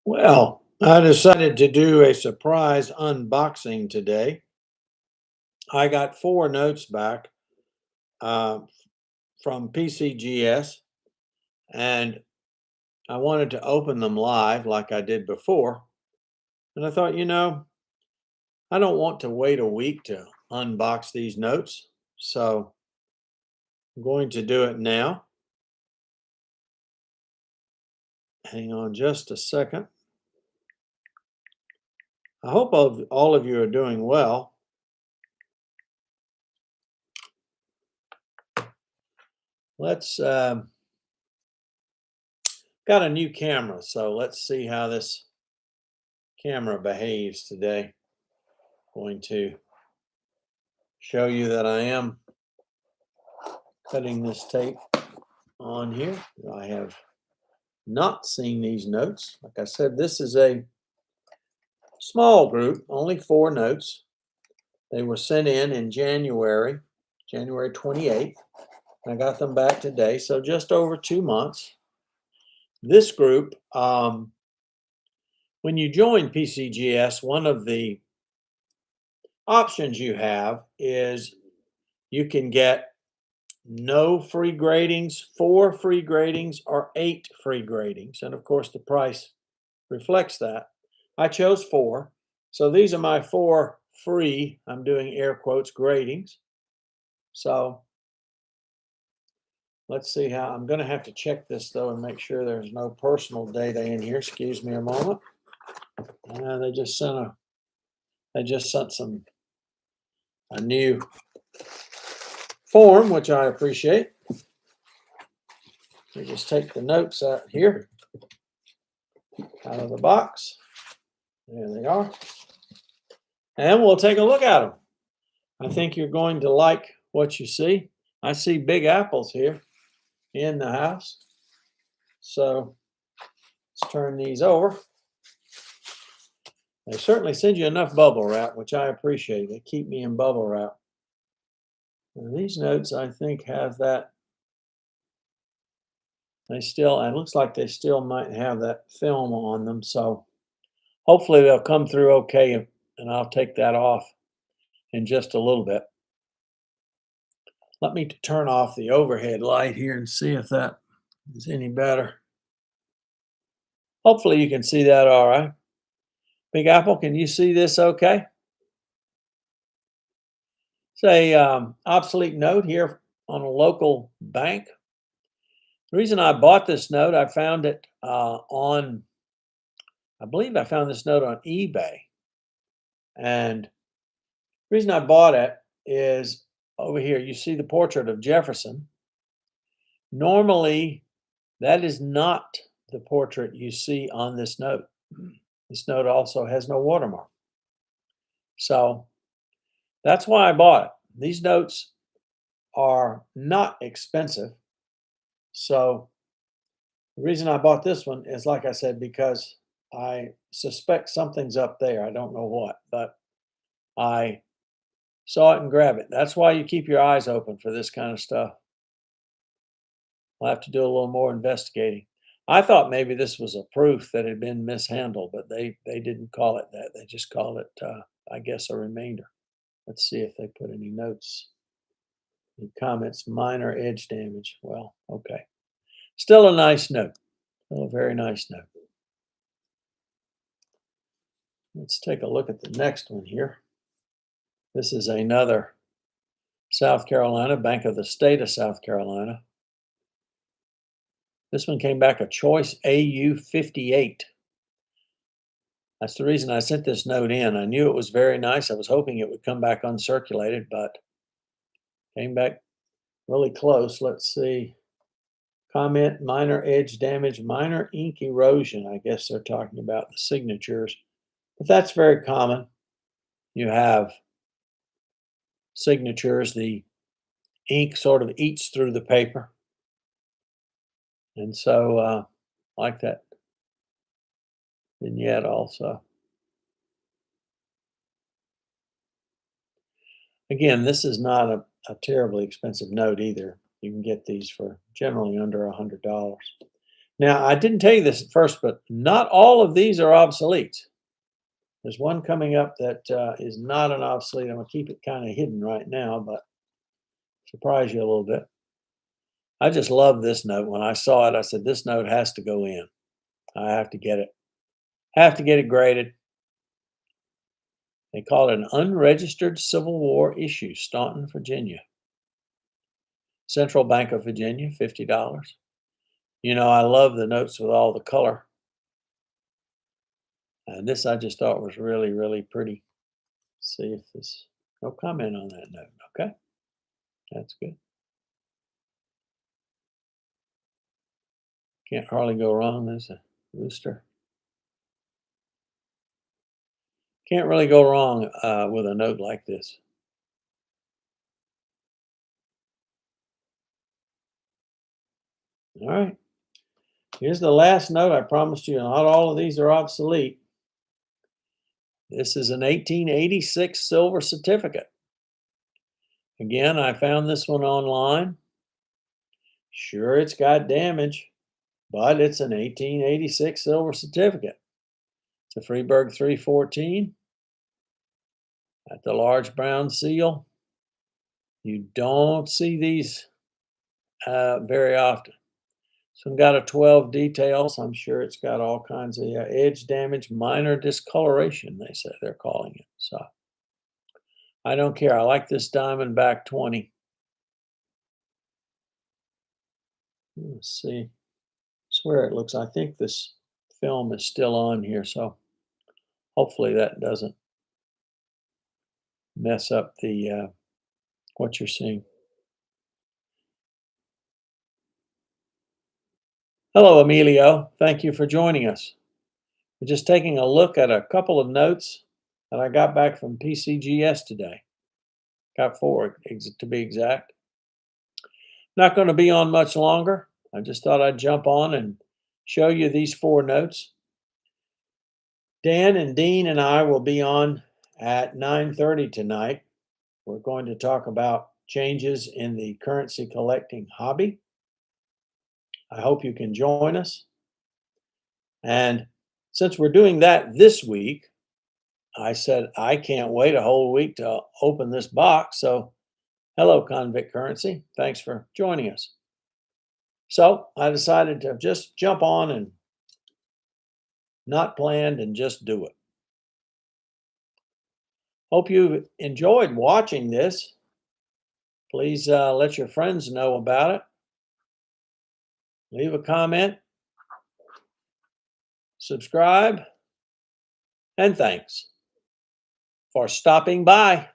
Well, I decided to do a surprise unboxing today. I got four notes back uh, from PCGS, and I wanted to open them live like I did before. And I thought, I don't want to wait a week to unbox these notes. So I'm going to do it now. Hang on just a second. I hope all of you are doing well. Let's got a new camera, so let's see how this camera behaves today. Going to show you that I am cutting this tape on here. I have not seen these notes. Like I said, this is a small group, only four notes. They were sent in January 28th. I got them back today, so just over 2 months. This group, when you join PCGS, one of the options you have is you can get no free gradings, 4 free gradings, or 8 free gradings. And of course, the price reflects that. I chose 4. So these are my 4 free, I'm doing air quotes, gradings. So let's see how, I'm going to have to check this though and make sure there's no personal data in here. Excuse me a moment. They just sent a new form, which I appreciate. We just take the notes out here, out of the box. There they are. And we'll take a look at them. I think you're going to like what you see. I see big apples here in the house. So let's turn these over. They certainly send you enough bubble wrap, which I appreciate. They keep me in bubble wrap. And these notes, I think, have that. It looks like they still might have that film on them. So hopefully they'll come through okay, and I'll take that off in just a little bit. Let me turn off the overhead light here and see if that is any better. Hopefully you can see that all right. Big Apple, can you see this okay? It's a obsolete note here on a local bank. The reason I bought this note, I found it I believe I found this note on eBay. And the reason I bought it is over here, you see the portrait of Jefferson. Normally, that is not the portrait you see on this note. This note also has no watermark. So that's why I bought it. These notes are not expensive. So the reason I bought this one is, like I said, because I suspect something's up there. I don't know what, but I saw it and grabbed it. That's why you keep your eyes open for this kind of stuff. I'll have to do a little more investigating. I thought maybe this was a proof that it had been mishandled, but they didn't call it that. They just called it, I guess, a remainder. Let's see if they put any notes, any comments, minor edge damage. Well, okay. Still a nice note. Still a very nice note. Let's take a look at the next one here. This is another South Carolina, Bank of the State of South Carolina. This one came back a Choice AU 58. That's the reason I sent this note in. I knew it was very nice. I was hoping it would come back uncirculated, but came back really close. Let's see. Comment, minor edge damage, minor ink erosion. I guess they're talking about the signatures, but that's very common. You have signatures, the ink sort of eats through the paper. And so, like that vignette also. Again, this is not a terribly expensive note either. You can get these for generally under $100. Now, I didn't tell you this at first, but not all of these are obsolete. There's one coming up that is not an obsolete. I'm going to keep it kind of hidden right now, but surprise you a little bit. I just love this note. When I saw it, I said, this note has to go in. I have to get it. Have to get it graded. They call it an unregistered Civil War issue, Staunton, Virginia. Central Bank of Virginia, $50. You know, I love the notes with all the color. And this I just thought was really, really pretty. See if this, no comment on that note. Okay, that's good. Can't hardly go wrong. There's a rooster. Can't really go wrong with a note like this. All right. Here's the last note. I promised you not all of these are obsolete. This is an 1886 silver certificate. Again, I found this one online. Sure, it's got damage, but it's an 1886 silver certificate. It's a Freeburg 314. At the large brown seal. You don't see these very often. So I've got a 12 details. I'm sure it's got all kinds of edge damage, minor discoloration, they say they're calling it. So I don't care. I like this Diamondback 20. Let's see. I swear it looks, I think this film is still on here. So hopefully that doesn't mess up the what you're seeing. Hello, Emilio. Thank you for joining us. We're just taking a look at a couple of notes that I got back from PCGS today. Got 4 to be exact. Not going to be on much longer. I just thought I'd jump on and show you these 4 notes. Dan and Dean and I will be on at 9:30 tonight. We're going to talk about changes in the currency collecting hobby. I hope you can join us. And since we're doing that this week, I said, I can't wait a whole week to open this box. So, hello, Convict Currency. Thanks for joining us. So, I decided to just jump on and not planned and just do it. Hope you enjoyed watching this. Please let your friends know about it. Leave a comment, subscribe, and thanks for stopping by.